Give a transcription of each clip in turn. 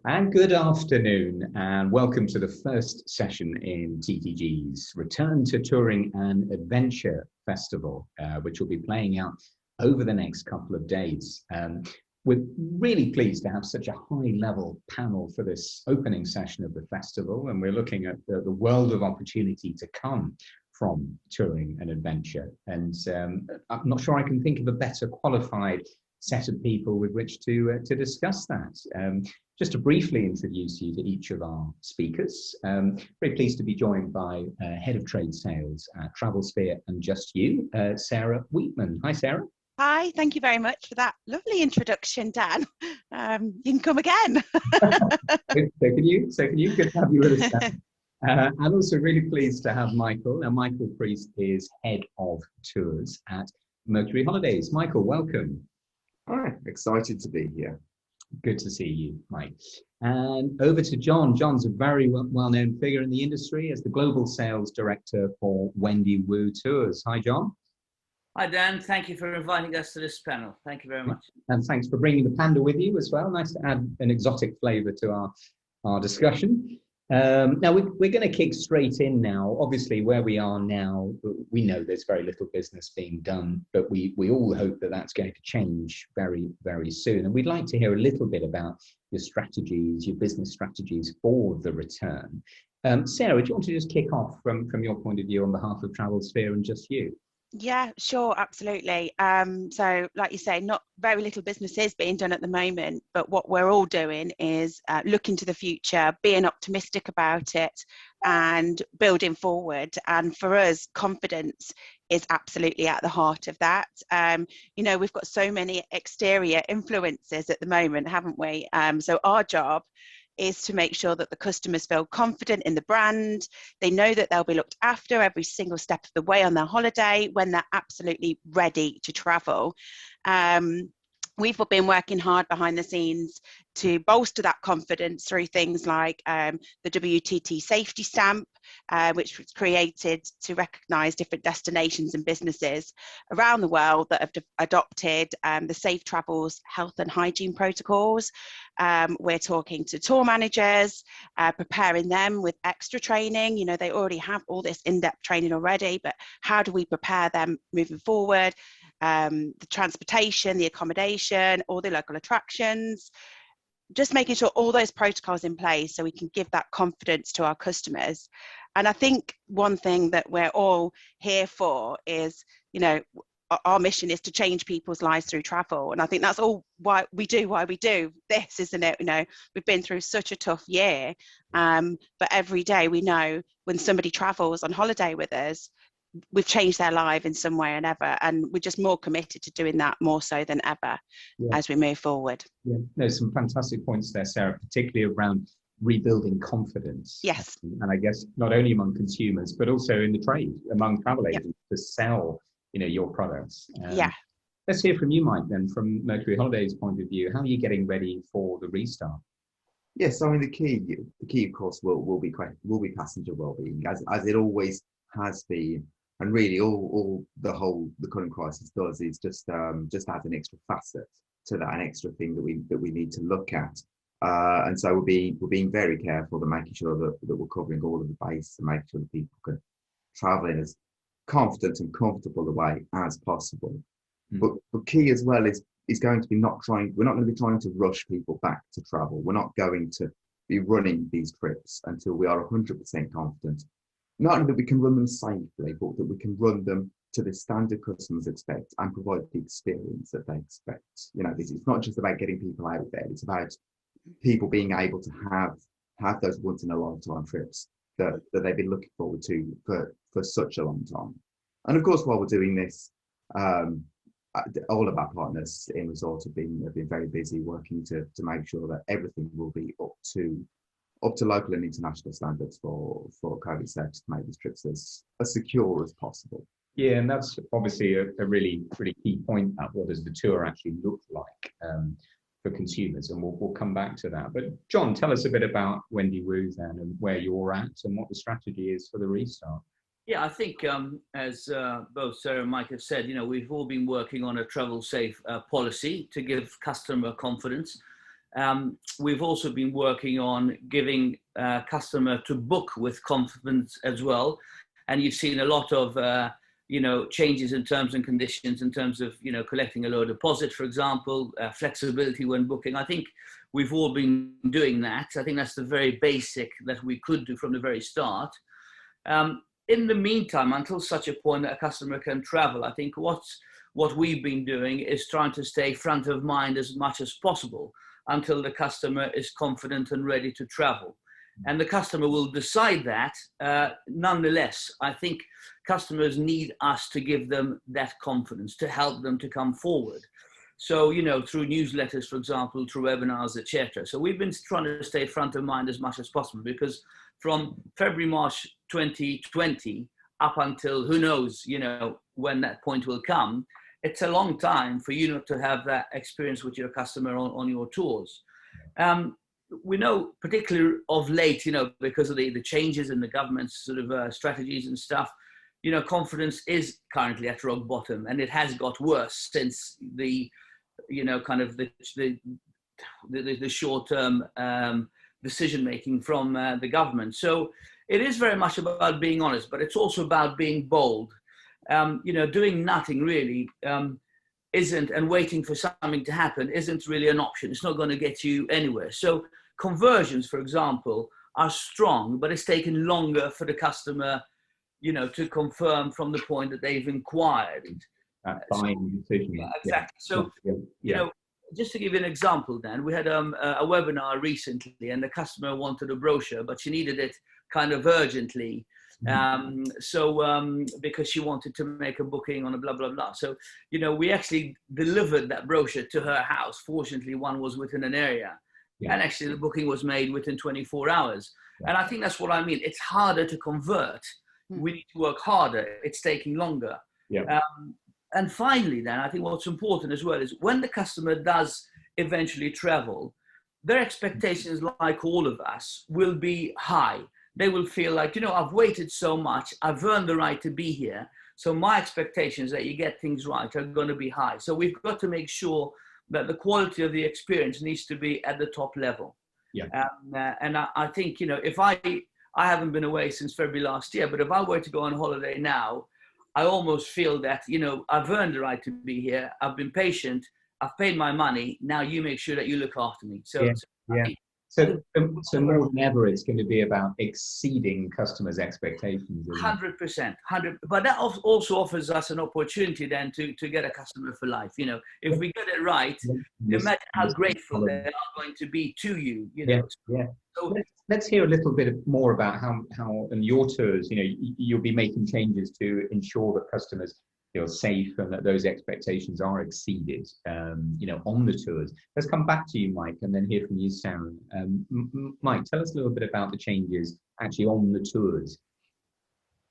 And good afternoon, and welcome to the first session in TTG's Return to Touring and Adventure Festival, which will be playing out over the next couple of days. We're really pleased to have such a high-level panel for this opening session of the festival, and we're looking at the world of opportunity to come from touring and adventure. And I'm not sure I can think of a better qualified set of people with which to discuss that. Just to briefly introduce you to each of our speakers, very pleased to be joined by Head of Trade Sales at TravelSphere and Just You, Sarah Wheatman. Hi, Sarah. Hi, thank you very much for that lovely introduction, Dan. You can come again. So can you. Good to have you with us, Dan. I'm also really pleased to have Michael. Now, Michael Priest is Head of Tours at Mercury Holidays. Michael, welcome. Hi, excited to be here. Good to see you, Mike. And over to John. John's a very well-known figure in the industry as the Global Sales Director for Wendy Wu Tours. Hi, John. Hi, Dan. Thank you for inviting us to this panel. Thank you very much. And thanks for bringing the panda with you as well. Nice to add an exotic flavour to our discussion. Now, we're going to kick straight in now. Obviously, where we are now, we know there's very little business being done, but we all hope that that's going to change very, very soon. And we'd like to hear a little bit about your strategies, your business strategies for the return. Sarah, do you want to just kick off from your point of view on behalf of TravelSphere and Just You? Yeah, sure, absolutely. So like you say, not very little business is being done at the moment, but what we're all doing is looking to the future, being optimistic about it and building forward. And for us, confidence is absolutely at the heart of that. We've got so many exterior influences at the moment, haven't we? So our job is to make sure that the customers feel confident in the brand. They know that they'll be looked after every single step of the way on their holiday when they're absolutely ready to travel. We've been working hard behind the scenes to bolster that confidence through things like the WTT safety stamp, which was created to recognise different destinations and businesses around the world that have adopted the Safe Travels health and hygiene protocols. We're talking to tour managers, preparing them with extra training. They already have all this in-depth training already, but how do we prepare them moving forward? The transportation, the accommodation, all the local attractions, just making sure all those protocols in place so we can give that confidence to our customers. And I think one thing that we're all here for is, our mission is to change people's lives through travel. And I think that's all why we do this, isn't it? We've been through such a tough year, but every day we know when somebody travels on holiday with us, we've changed their life in some way and ever, and we're just more committed to doing that more so than ever as we move forward. Yeah, there's some fantastic points there, Sarah, particularly around rebuilding confidence. Yes. And I guess not only among consumers, but also in the trade, among travel agents to sell, your products. Let's hear from you, Mike, then, from Mercury Holidays' point of view. How are you getting ready for the restart? Yes, I mean the key, of course, will be passenger well-being, as it always has been. And really, all the current crisis does is just add an extra facet to that, an extra thing that we need to look at. And so we're being very careful to making sure that we're covering all of the base and making sure that people can travel in as confident and comfortable a way as possible. But key as well is going to be we're not going to be trying to rush people back to travel. We're not going to be running these trips until we are 100% confident. Not only that we can run them safely, but that we can run them to the standard customers expect and provide the experience that they expect. It's not just about getting people out there. It's about people being able to have those once in a lifetime trips that they've been looking forward to for such a long time. And of course, while we're doing this, all of our partners in resort have been very busy working to make sure that everything will be up to local and international standards for COVID safety to make these trips as secure as possible. Yeah, and that's obviously a really, really key point about what does the tour actually look like for consumers, and we'll come back to that. But John, tell us a bit about Wendy Wu then, and where you're at and what the strategy is for the restart. Yeah, I think as both Sarah and Mike have said, we've all been working on a travel safe policy to give customer confidence. We've also been working on giving customer to book with confidence as well. And you've seen a lot of changes in terms and conditions in terms of, collecting a low deposit, for example, flexibility when booking. I think we've all been doing that. I think that's the very basic that we could do from the very start. In the meantime, until such a point that a customer can travel, I think what we've been doing is trying to stay front of mind as much as possible until the customer is confident and ready to travel. And the customer will decide that. Nonetheless, I think customers need us to give them that confidence, to help them to come forward. So, through newsletters, for example, through webinars, etc. So we've been trying to stay front of mind as much as possible, because from February, March 2020 up until who knows, when that point will come, it's a long time for you not to have that experience with your customer on your tours. We know, particularly of late, because of the changes in the government's sort of strategies and stuff, confidence is currently at rock bottom, and it has got worse since the short-term decision-making from the government. So it is very much about being honest, but it's also about being bold. Doing nothing really isn't, and waiting for something to happen isn't really an option. It's not going to get you anywhere. So conversions, for example, are strong, but it's taken longer for the customer, to confirm from the point that they've inquired. Buying decision. Yeah, exactly. So, yeah. Just to give you an example, Dan, we had a webinar recently, and the customer wanted a brochure, but she needed it kind of urgently. Because she wanted to make a booking on a blah, blah, blah. So, we actually delivered that brochure to her house. Fortunately, one was within an area. Yeah. And actually the booking was made within 24 hours. Yeah. And I think that's what I mean. It's harder to convert. We need to work harder. It's taking longer. Yeah. And finally, then, I think what's important as well is when the customer does eventually travel, their expectations, like all of us, will be high. They will feel like, I've waited so much, I've earned the right to be here. So my expectations that you get things right are going to be high. So we've got to make sure that the quality of the experience needs to be at the top level. Yeah. And I think, if I haven't been away since February last year, but if I were to go on holiday now, I almost feel that, I've earned the right to be here. I've been patient. I've paid my money. Now you make sure that you look after me. So, So more than ever, it's going to be about exceeding customers' expectations. 100%. But that also offers us an opportunity then to get a customer for life. If we get it right, imagine how grateful they are going to be to you. Yeah. So let's hear a little bit more about how on your tours, you'll be making changes to ensure that customers feel safe and that those expectations are exceeded, on the tours. Let's come back to you, Mike, and then hear from you, Sarah. Mike, tell us a little bit about the changes actually on the tours.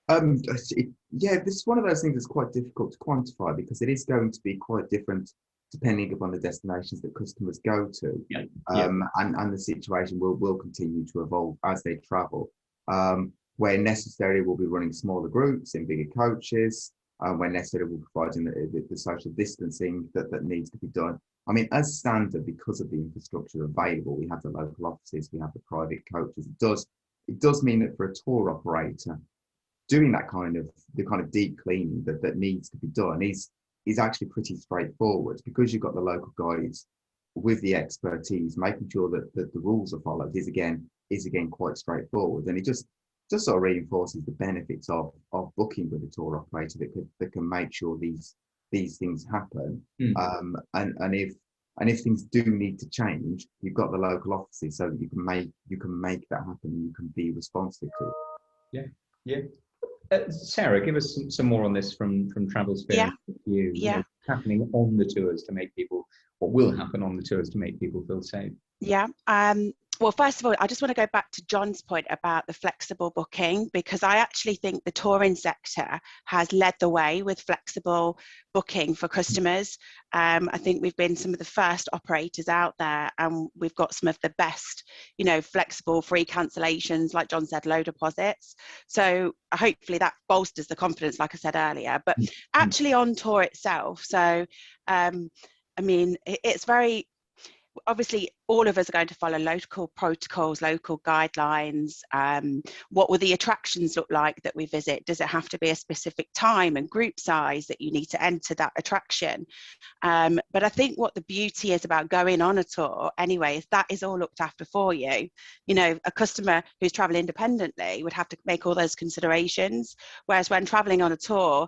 This is one of those things that's quite difficult to quantify, because it is going to be quite different depending upon the destinations that customers go to. And the situation will continue to evolve as they travel. Where necessary, we'll be running smaller groups in bigger coaches. When necessary, we'll provide the social distancing that needs to be done. I mean, as standard, because of the infrastructure available, we have the local offices, we have the private coaches. It does mean that for a tour operator, doing that kind of deep cleaning that needs to be done is actually pretty straightforward, because you've got the local guides with the expertise, making sure that the rules are followed is again quite straightforward. And it just sort of reinforces the benefits of booking with a tour operator that can make sure these things happen. And if things do need to change, you've got the local offices so that you can make that happen and you can be responsive to it. Yeah. Sarah, give us some more on this from travel experience. What's happening on the tours to make people, what will happen on the tours to make people feel safe? Well, first of all, I just want to go back to John's point about the flexible booking, because I actually think the touring sector has led the way with flexible booking for customers. I think we've been some of the first operators out there, and we've got some of the best, flexible free cancellations, like John said, low deposits. So hopefully that bolsters the confidence, like I said earlier. But actually on tour itself, so I mean, it's very, obviously all of us are going to follow local protocols, local guidelines. What will the attractions look like that we visit? Does it have to be a specific time and group size that you need to enter that attraction? But I think what the beauty is about going on a tour anyway is that is all looked after for you. You know, a customer who's traveling independently would have to make all those considerations, whereas when traveling on a tour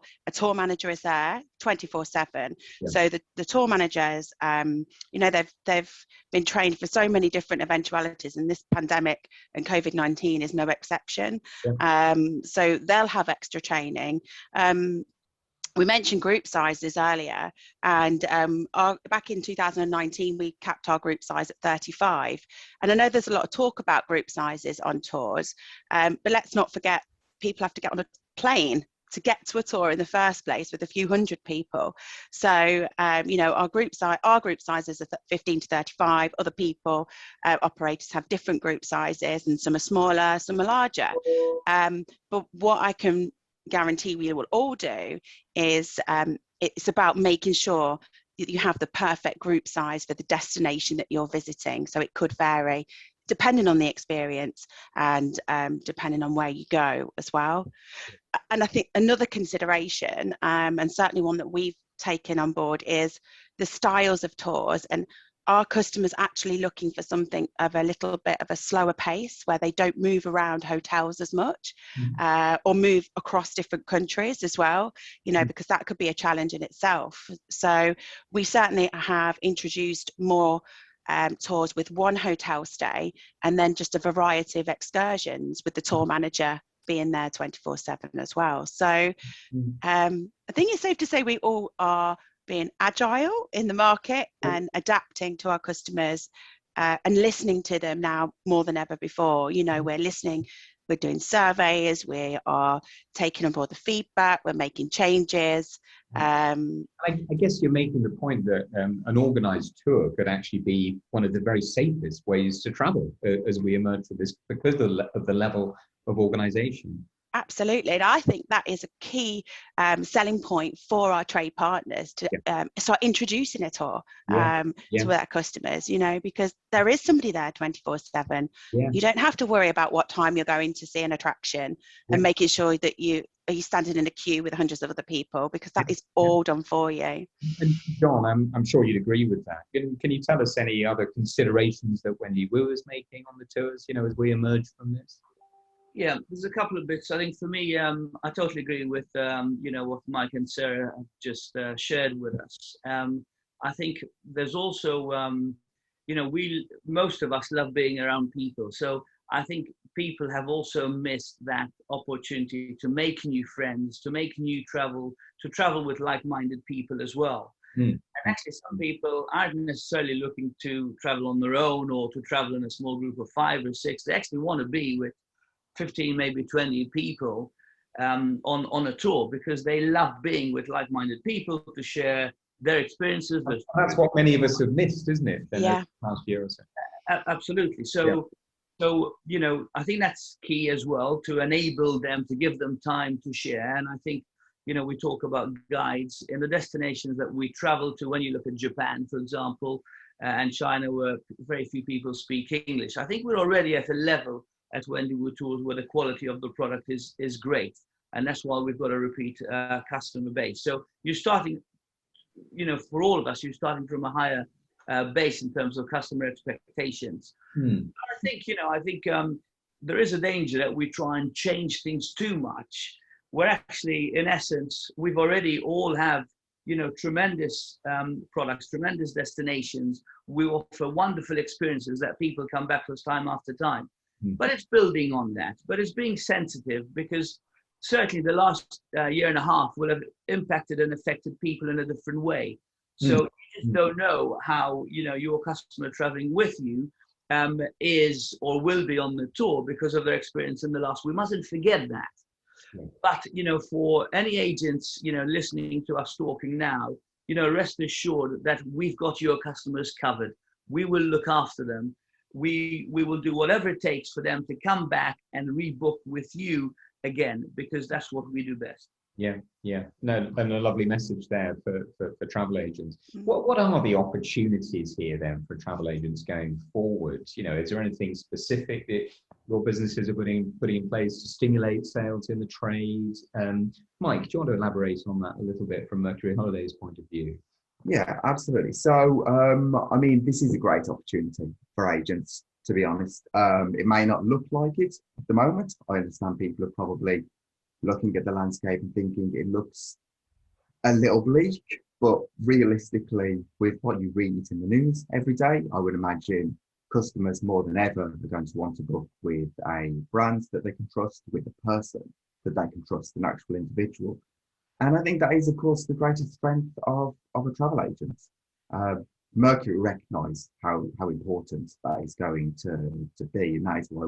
manager is there 24/7. Yeah. So the tour managers, you know, they've been trained for so many different eventualities, and this pandemic and COVID-19 is no exception. Yeah. So they'll have extra training. We mentioned group sizes earlier, and back in 2019, we capped our group size at 35. And I know there's a lot of talk about group sizes on tours, but let's not forget, people have to get on a plane to get to a tour in the first place with a few hundred people. So, you know, our group sizes are 15 to 35. Other people, operators have different group sizes, and some are smaller, some are larger. But what I can guarantee we will all do is it's about making sure that you have the perfect group size for the destination that you're visiting. So it could vary depending on the experience and depending on where you go as well. And I think another consideration, and certainly one that we've taken on board, is the styles of tours. And our customers actually looking for something of a little bit of a slower pace, where they don't move around hotels as much, or move across different countries as well, you know, because that could be a challenge in itself. So we certainly have introduced more tours with one hotel stay, and then just a variety of excursions with the tour manager being there 24/7 as well. So I think it's safe to say we all are being agile in the market and adapting to our customers, and listening to them now more than ever before. You know, we're listening, we're doing surveys, we are taking on board the feedback, we're making changes. I guess you're making the point that an organised tour could actually be one of the very safest ways to travel as we emerge from this, because of the level of organisation. Absolutely, and I think that is a key selling point for our trade partners to start introducing a tour to their customers, you know, because there is somebody there 24/7. You don't have to worry about what time you're going to see an attraction and making sure that you standing in a queue with hundreds of other people, because that is all done for you. And John, I'm sure you'd agree with that. Can you tell us any other considerations that Wendy Wu is making on the tours, you know, as we emerge from this? Yeah, there's a couple of bits. I think for me, I totally agree with you know, what Mike and Sarah have just shared with us. I think there's also you know, most of us love being around people, so I think people have also missed that opportunity to make new friends, to make new travel, to travel with like-minded people as well. And actually, some people aren't necessarily looking to travel on their own or to travel in a small group of 5 or 6. They actually want to be with 15, maybe 20 people on a tour, because they love being with like-minded people to share their experiences. That's what many of us have missed, isn't it? In the past year or so. Absolutely. So, you know, I think that's key as well, to enable them, to give them time to share. And I think, you know, we talk about guides in the destinations that we travel to. When you look at Japan, for example, and China, where very few people speak English, I think we're already at a level at Wendy Wu Tours where the quality of the product is great, and that's why we've got a repeat customer base. So you're starting, you know, for all of us, you're starting from a higher base in terms of customer expectations. I think, you know, there is a danger that we try and change things too much, where actually, in essence, we've already all have, you know, tremendous products, tremendous destinations. We offer wonderful experiences that people come back to us time after time. But it's building on that. But it's being sensitive, because certainly the last year and a half will have impacted and affected people in a different way. So you just don't know how, you know, your customer traveling with you is or will be on the tour because of their experience in the last. We mustn't forget that. But, you know, for any agents, you know, listening to us talking now, you know, rest assured that we've got your customers covered. We will look after them. We will do whatever it takes for them to come back and rebook with you again, because that's what we do best. Yeah. No, and a lovely message there for travel agents. What are the opportunities here then for travel agents going forward? You know, is there anything specific that your businesses are putting in place to stimulate sales in the trade? Mike, do you want to elaborate on that a little bit from Mercury Holidays' point of view? Yeah, absolutely. So, I mean, this is a great opportunity for agents, to be honest. It may not look like it at the moment. I understand people are probably looking at the landscape and thinking it looks a little bleak, but realistically, with what you read in the news every day, I would imagine customers more than ever are going to want to book with a brand that they can trust, with a person that they can trust, an actual individual. And I think that is, of course, the greatest strength of a travel agent. Mercury recognise how important that is going to be, and that is why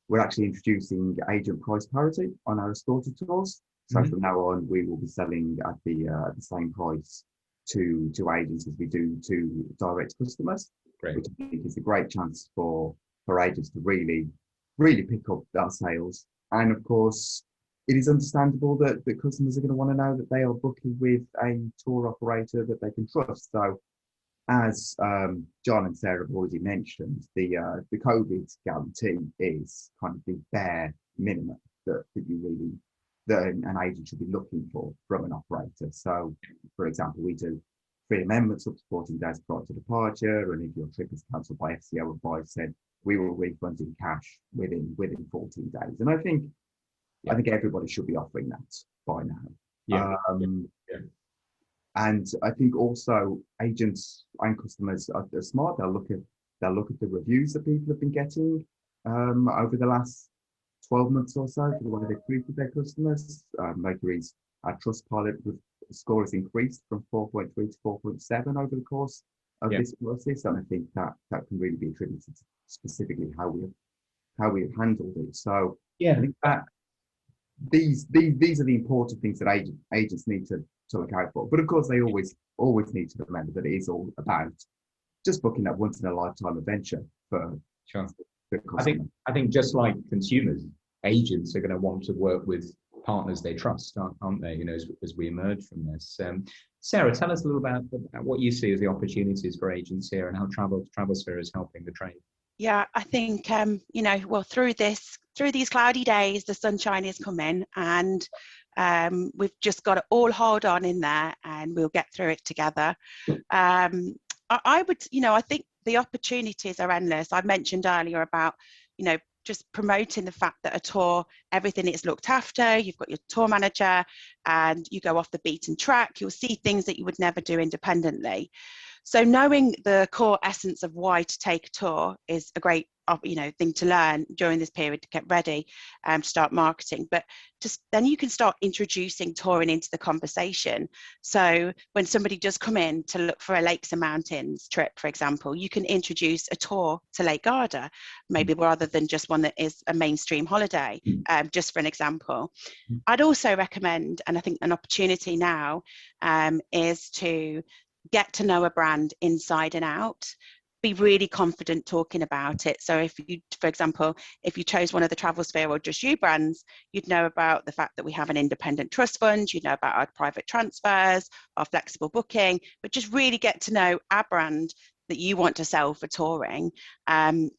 we're actually introducing agent price parity on our escorted tours. So from now on, we will be selling at the same price to agents as we do to direct customers, which I think is a great chance for agents to really pick up their sales. And of course, it is understandable that customers are going to want to know that they are booking with a tour operator that they can trust. So, as John and Sarah have already mentioned, the COVID guarantee is kind of the bare minimum that an agent should be looking for from an operator. So, for example, we do free amendments up to 14 days prior to departure, and if your trip is cancelled by FCO or by said, we will refund in cash within 14 days. And I think everybody should be offering that by now. And I think also agents and customers are smart. They'll look at the reviews that people have been getting over the last 12 months or so for the way they've treated their customers. Mercury's Trustpilot score has increased from 4.3 to 4.7 over the course of this process, and I think that can really be attributed to specifically how we've handled it. So I think that these are the important things that agents need to look out for. But of course, they always need to remember that it is all about just booking that once in a lifetime adventure for the customer. I think just like consumers, agents are going to want to work with partners they trust, aren't they? You know, as we emerge from this. Sarah, tell us a little about what you see as the opportunities for agents here and how TravelSphere is helping the trade. Yeah, I think through these cloudy days, the sunshine is coming, and we've just got to all hold on in there, and we'll get through it together. I think the opportunities are endless. I mentioned earlier about, just promoting the fact that a tour, everything is looked after. You've got your tour manager, and you go off the beaten track. You'll see things that you would never do independently. So knowing the core essence of why to take a tour is a great thing to learn during this period to get ready to start marketing. But just then you can start introducing touring into the conversation. So when somebody does come in to look for a lakes and mountains trip, for example, you can introduce a tour to Lake Garda, maybe rather than just one that is a mainstream holiday, just for an example. I'd also recommend, and I think an opportunity now is to get to know a brand inside and out. Be really confident talking about it. So if you, for example, if you chose one of the TravelSphere or Just You brands, you'd know about the fact that we have an independent trust fund, you'd know about our private transfers, our flexible booking, but just really get to know our brand that you want to sell for touring.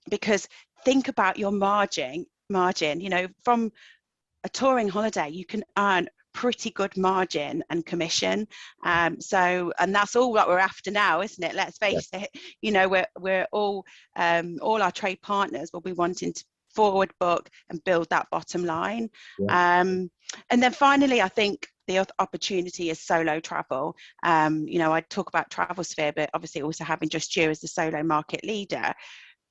Because think about your margin, from a touring holiday, you can earn pretty good margin and commission, and that's all that we're after now, isn't it? Let's face it, we're all our trade partners will be wanting to forward book and build that bottom line. And then finally, I think the other opportunity is solo travel. I talk about TravelSphere, but obviously also having Just You as the solo market leader.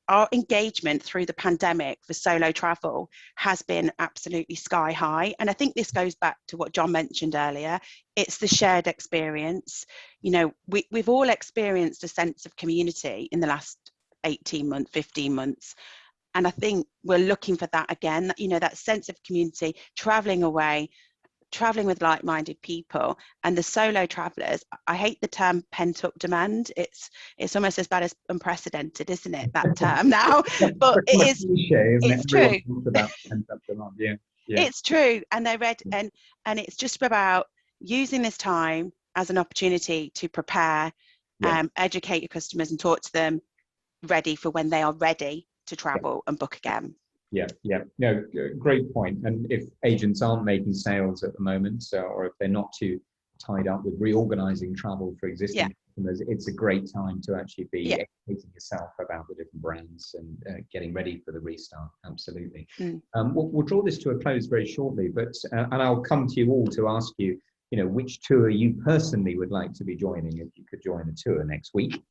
Our engagement through the pandemic for solo travel has been absolutely sky high. And I think this goes back to what John mentioned earlier. It's the shared experience. We've all experienced a sense of community in the last 18 months, 15 months. And I think we're looking for that again, that sense of community, traveling away, traveling with like-minded people. And the solo travelers, I hate the term pent-up demand. It's almost as bad as unprecedented, isn't it, that term now? But it's true. About pent-up demand, It's true, and they're ready, and it's just about using this time as an opportunity to prepare, educate your customers, and talk to them ready for when they are ready to travel and book again. No, great point. And if agents aren't making sales at the moment, or if they're not too tied up with reorganizing travel for existing customers, it's a great time to actually be educating yourself about the different brands and getting ready for the restart. Absolutely. We'll draw this to a close very shortly, but and I'll come to you all to ask you, which tour you personally would like to be joining if you could join a tour next week.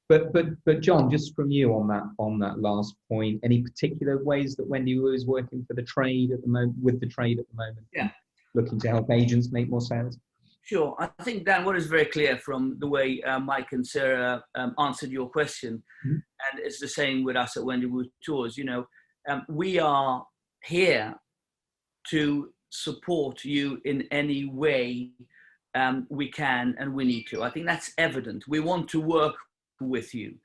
But John, just from you on that last point, any particular ways that Wendy is working for the trade at the moment, with the trade at the moment? Yeah. Looking to help agents make more sales? Sure. I think, Dan, what is very clear from the way Mike and Sarah answered your question, and it's the same with us at Wendy Wood Tours, we are here to support you in any way we can and we need to. I think that's evident. We want to work with you.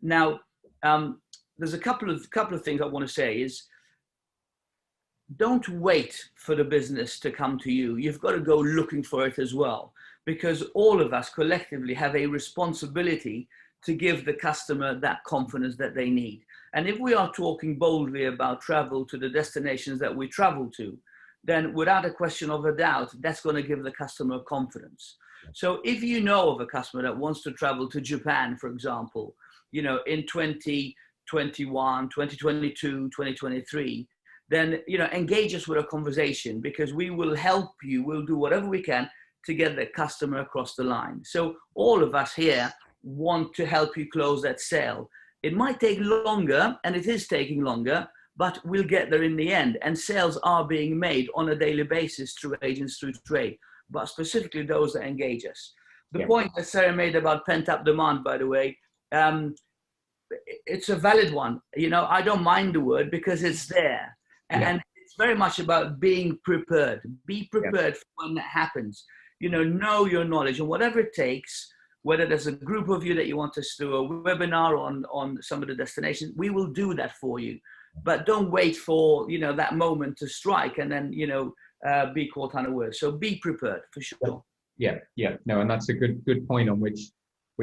Now, there's a couple of things I want to say is, don't wait for the business to come to you. You've got to go looking for it as well, because all of us collectively have a responsibility to give the customer that confidence that they need. And if we are talking boldly about travel to the destinations that we travel to, then without a question of a doubt, that's going to give the customer confidence. So if you know of a customer that wants to travel to Japan, for example, in 2021, 2022, 2023, then, engage us with a conversation, because we will help you. We'll do whatever we can to get the customer across the line. So all of us here want to help you close that sale. It might take longer, and it is taking longer, but we'll get there in the end. And sales are being made on a daily basis through agents, through trade, but specifically those that engage us. The point that Sarah made about pent-up demand, by the way, it's a valid one. I don't mind the word, because it's there. And it's very much about being prepared. Be prepared for when that happens. Know your knowledge, and whatever it takes, whether there's a group of you that you want us to do a webinar on some of the destinations, we will do that for you. But don't wait for, that moment to strike and then, be caught unawares. So be prepared, for sure. No, and that's a good point on which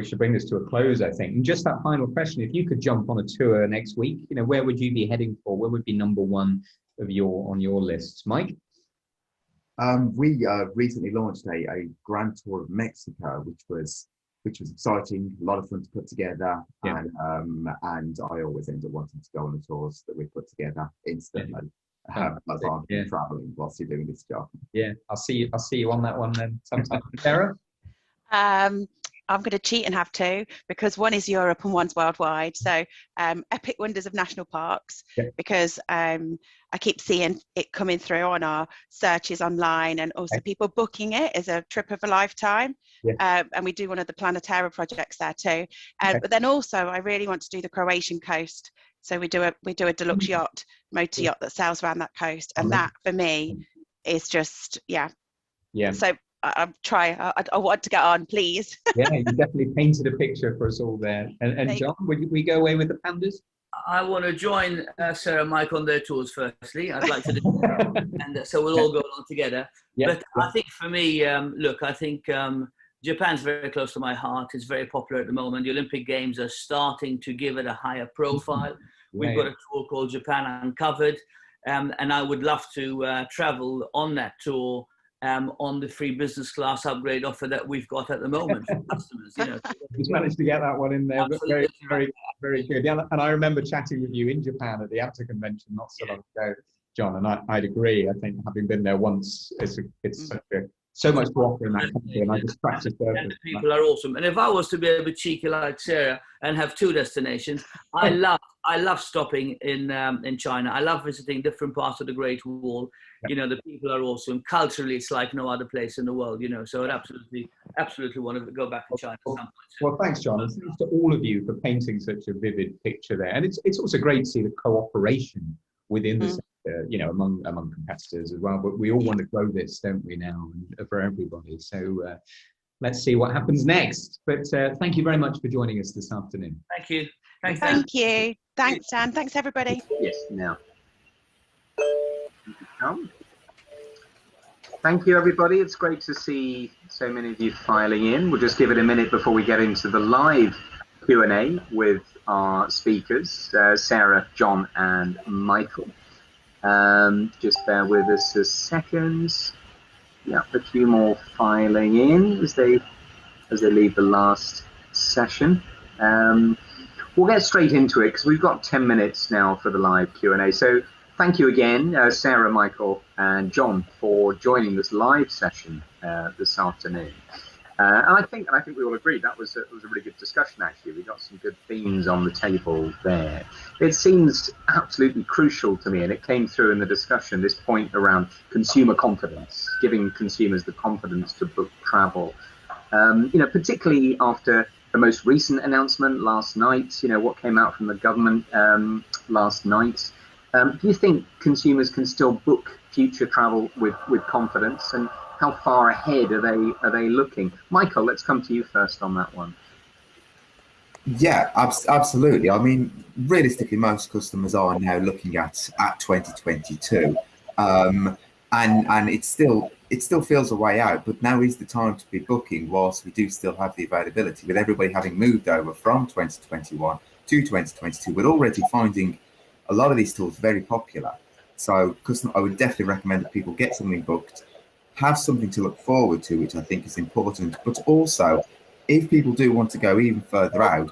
should bring this to a close, I think. And just that final question, if you could jump on a tour next week, where would you be heading for? Where would be number one on your list? Mike? We recently launched a grand tour of Mexico, which was exciting, a lot of fun to put together, and I always end up wanting to go on the tours that we put together instantly. As I'm traveling whilst you're doing this job. I'll see you on that one then sometime. Sarah? I'm going to cheat and have two, because one is Europe and one's worldwide. So Epic Wonders of National Parks, because I keep seeing it coming through on our searches online, and also people booking it as a trip of a lifetime. And we do one of the Planetara projects there too. But then also I really want to do the Croatian coast. So we do a deluxe yacht, motor yacht that sails around that coast. And that for me is just, So I want to get on, please. You definitely painted a picture for us all there. And John, would we go away with the pandas? I want to join Sarah and Mike on their tours firstly. I'd like to do that. And so we'll all go along together. But I think for me, I think Japan's very close to my heart. It's very popular at the moment. The Olympic Games are starting to give it a higher profile. We've got a tour called Japan Uncovered. And I would love to travel on that tour on the free business class upgrade offer that we've got at the moment for customers. He's managed to get that one in there. Very, very, very good. Yeah, and I remember chatting with you in Japan at the APTA convention not so long ago, John, and I'd agree. I think having been there once, it's so much to offer in that country, and I just scratched the surface. And the people are awesome. And if I was to be a bit cheeky like Sarah and have two destinations, I love stopping in China. I love visiting different parts of the Great Wall. The people are awesome. Culturally, it's like no other place in the world. So I'd absolutely want to go back to China at some point. Well, thanks, John, and thanks to all of you for painting such a vivid picture there. And it's also great to see the cooperation within the sector, among competitors as well. But we all want to grow this, don't we, now, and for everybody. So let's see what happens next. But thank you very much for joining us this afternoon. Thank you. Thanks, Dan. Thank you. Thanks, Dan. Thanks, everybody. Yes, now. Thank you, everybody. It's great to see so many of you filing in. We'll just give it a minute before we get into the live Q&A with our speakers, Sarah, John, and Michael. Just bear with us a second. Yeah, a few more filing in as they leave the last session. We'll get straight into it because we've got 10 minutes now for the live Q&A. So thank you again, Sarah, Michael, and John, for joining this live session this afternoon. And I think we all agreed that was a really good discussion. Actually, we got some good themes on the table there. It seems absolutely crucial to me, and it came through in the discussion, this point around consumer confidence, giving consumers the confidence to book travel. Particularly after the most recent announcement last night, what came out from the government last night. Do you think consumers can still book future travel with confidence, and how far ahead are they looking? Michael, let's come to you first on that one. Yeah, absolutely. I mean, realistically, most customers are now looking at 2022, and it still feels a way out. But now is the time to be booking, whilst we do still have the availability. With everybody having moved over from 2021 to 2022, we're already finding a lot of these tools very popular. So, I would definitely recommend that people get something booked, have something to look forward to, which I think is important. But also, if people do want to go even further out,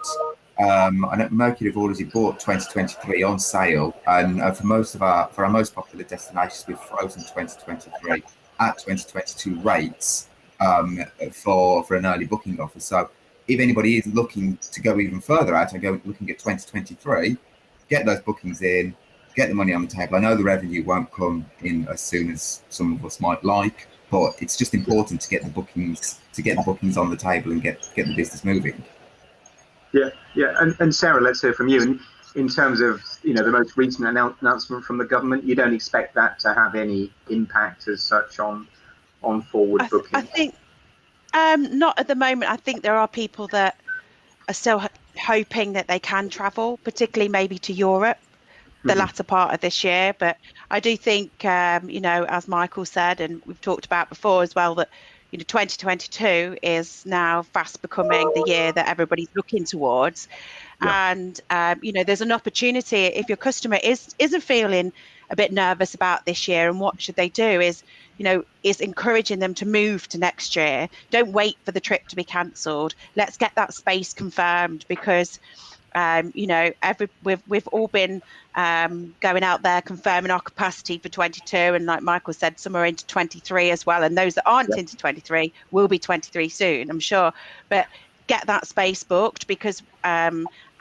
I know Mercury have already bought 2023 on sale, and for our most popular destinations, we've frozen 2023 at 2022 rates for an early booking offer. So if anybody is looking to go even further out and looking at 2023, get those bookings in, get the money on the table. I know the revenue won't come in as soon as some of us might like, but it's just important to get the bookings on the table and get the business moving. Yeah. And Sarah, let's hear from you. In terms of the most recent announcement from the government, you don't expect that to have any impact as such on forward booking? I think not at the moment. I think there are people that are still hoping that they can travel, particularly maybe to Europe, the latter part of this year. But I do think, as Michael said, and we've talked about before as well, that 2022 is now fast becoming the year that everybody's looking towards. Yeah. And there's an opportunity if your customer isn't feeling a bit nervous about this year, and what should they do is encouraging them to move to next year. Don't wait for the trip to be cancelled. Let's get that space confirmed, because we've all been going out there confirming our capacity for 22, and like Michael said, some are into 23 as well, and those that aren't into 23 will be 23 soon, I'm sure. But get that space booked, because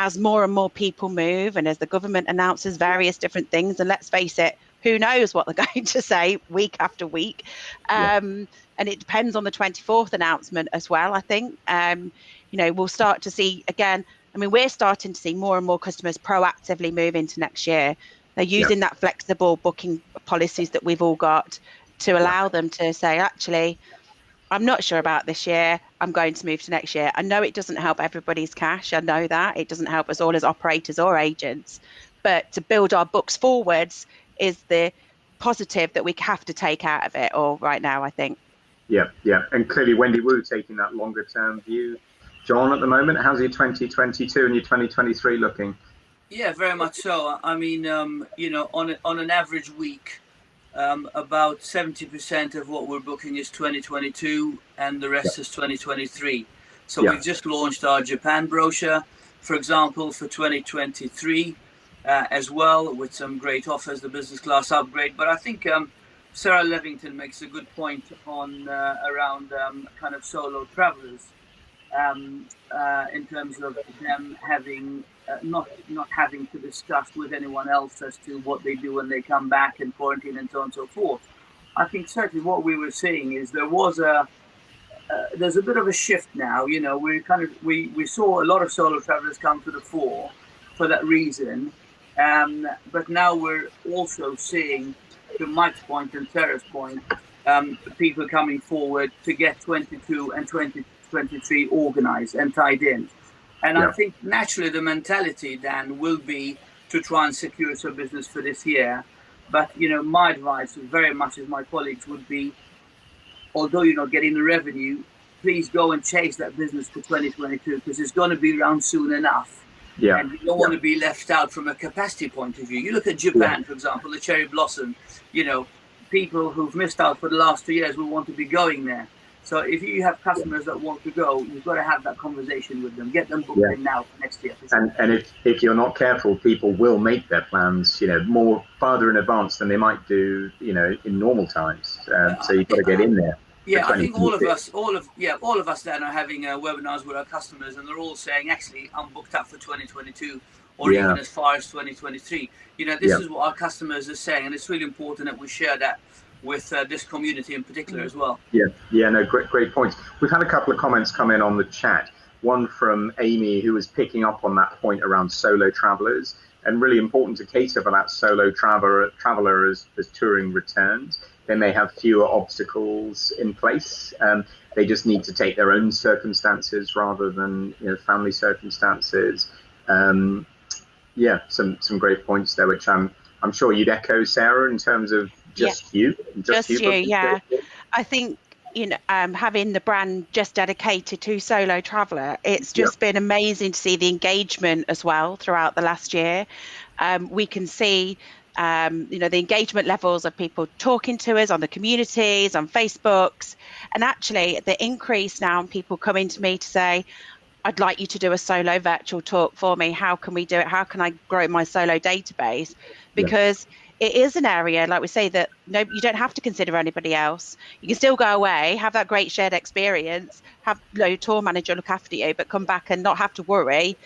as more and more people move, and as the government announces various different things, and let's face it, who knows what they're going to say week after week, and it depends on the 24th announcement as well. I think we'll start to see again. I mean, we're starting to see more and more customers proactively move into next year. They're using that flexible booking policies that we've all got to allow them to say, actually, I'm not sure about this year, I'm going to move to next year. I know it doesn't help everybody's cash. I know that. It doesn't help us all as operators or agents. But to build our books forwards is the positive that we have to take out of it all right now, I think. Yeah. And clearly, Wendy Wu taking that longer term view. John, at the moment, how's your 2022 and your 2023 looking? Yeah, very much so. I mean, on an average week, about 70% of what we're booking is 2022, and the rest is 2023. So we've just launched our Japan brochure, for example, for 2023 as well, with some great offers, the business class upgrade. But I think Sarah Levington makes a good point on around kind of solo travelers. In terms of them having not having to discuss with anyone else as to what they do when they come back and quarantine and so on and so forth. I think certainly what we were seeing is there's a bit of a shift now. We saw a lot of solo travelers come to the fore for that reason, but now we're also seeing, to Mike's point and Sarah's point, people coming forward to get 22 and 2023 organized and tied in. And I think naturally the mentality then will be to try and secure some business for this year. But my advice, very much as my colleagues, would be, although you're not getting the revenue, please go and chase that business for 2022, because it's going to be around soon enough. Yeah. And you don't want to be left out from a capacity point of view. You look at Japan, for example, the cherry blossom, people who've missed out for the last 2 years will want to be going there. So if you have customers that want to go, you've got to have that conversation with them. Get them booked in now for next year. And if you're not careful, people will make their plans, more farther in advance than they might do, in normal times. So you've got to get in there. Yeah, I think all of us then are having webinars with our customers, and they're all saying, actually, I'm booked up for 2022, or even as far as 2023. This is what our customers are saying, and it's really important that we share that with this community in particular as well. No, great points. We've had a couple of comments come in on the chat. One from Amy, who was picking up on that point around solo travelers, and really important to cater for that solo traveler as touring returns. They may have fewer obstacles in place. They just need to take their own circumstances rather than family circumstances. Some great points there, which I'm sure you'd echo, Sarah, in terms of just you. Just you, yeah. I think having the brand just dedicated to solo traveller, it's just been amazing to see the engagement as well throughout the last year. We can see the engagement levels of people talking to us on the communities, on Facebooks, and actually the increase now in people coming to me to say, I'd like you to do a solo virtual talk for me. How can we do it? How can I grow my solo database? Because it is an area, like we say, that you don't have to consider anybody else. You can still go away, have that great shared experience, have your tour manager look after you, but come back and not have to worry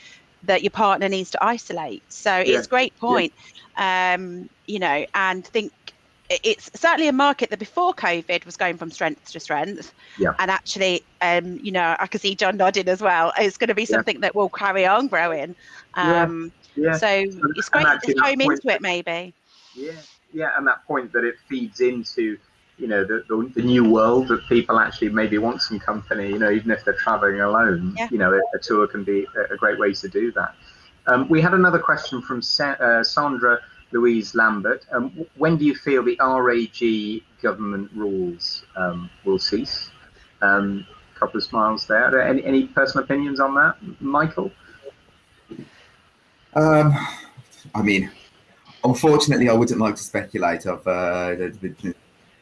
that your partner needs to isolate. So it's a great point, and think it's certainly a market that before COVID was going from strength to strength. And actually, I can see John nodding as well. It's going to be something that will carry on growing. So it's great to home into it, maybe. And that point that it feeds into, the new world, that people actually maybe want some company, even if they're traveling alone. A tour can be a great way to do that. We had another question from Sandra Louise Lambert. When do you feel the RAG government rules will cease? Couple of smiles there. Any personal opinions on that, Michael? Unfortunately, I wouldn't like to speculate.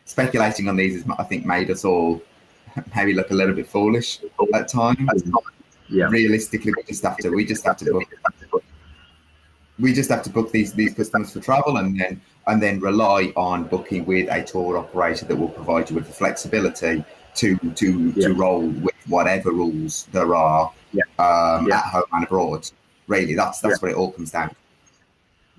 Speculating on these has, I think, made us all maybe look a little bit foolish at times. Realistically, we just have to book these customers for travel, and then rely on booking with a tour operator that will provide you with the flexibility to roll with whatever rules there are at home and abroad. Really, that's what it all comes down to.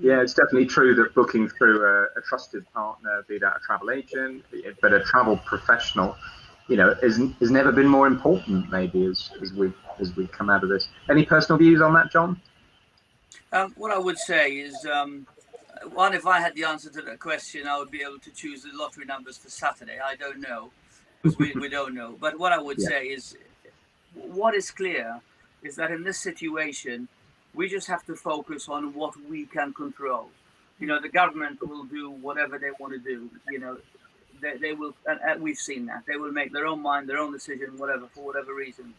It's definitely true that booking through a trusted partner, be that a travel agent, but a travel professional, has never been more important, maybe, as we come out of this. Any personal views on that, John? What I would say is, one, if I had the answer to that question, I would be able to choose the lottery numbers for Saturday. I don't know, because we don't know. But what I would say is, what is clear is that in this situation, we just have to focus on what we can control. The government will do whatever they want to do. They will, and we've seen that. They will make their own mind, their own decision, whatever, for whatever reason.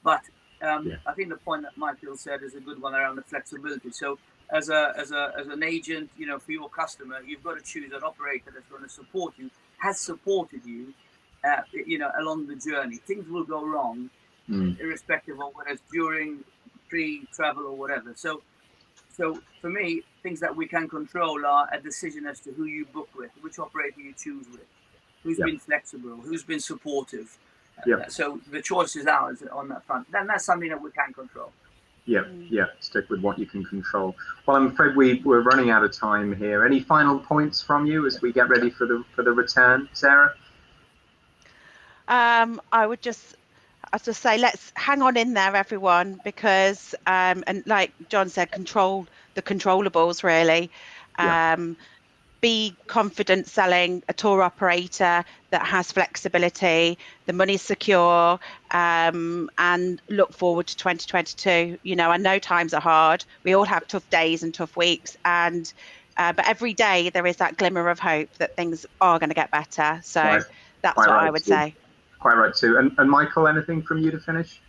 But I think the point that Michael said is a good one around the flexibility. So as an agent, for your customer, you've got to choose an operator that's going to support you, has supported you, along the journey. Things will go wrong, irrespective of whether it's during, pre-travel, or whatever. So for me, things that we can control are a decision as to who you book with, which operator you choose with, who's been flexible, who's been supportive. So the choice is ours on that front. Then that's something that we can control. Stick with what you can control. Well, I'm afraid we're running out of time here. Any final points from you as we get ready for the return, Sarah? I would just say, let's hang on in there, everyone, because and like John said, control the controllables, really. Be confident selling a tour operator that has flexibility, the money's secure, and look forward to 2022. I know times are hard. We all have tough days and tough weeks, and But every day there is that glimmer of hope that things are going to get better. So that's quite what right I would too. say. Quite right too. And Michael, anything from you to finish?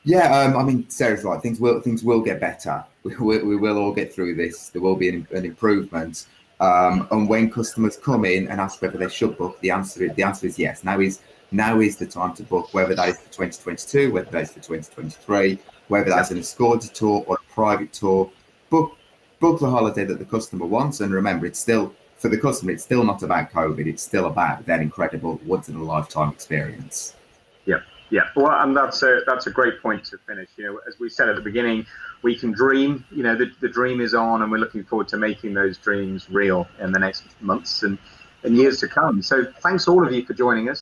Yeah, I mean, Sarah's right. Things will get better. We will all get through this. There will be an improvement. And when customers come in and ask whether they should book, the answer is yes. Now is the time to book, whether that is for 2022, whether that is for 2023, whether that's an escorted tour or a private tour. Book the holiday that the customer wants. And remember, it's still, for the customer, it's still not about COVID. It's still about that incredible once in a lifetime experience. Yeah, well, and that's a great point to finish. You know, as we said at the beginning, we can dream. You know, the dream is on, and we're looking forward to making those dreams real in the next months and years to come. So thanks all of you for joining us.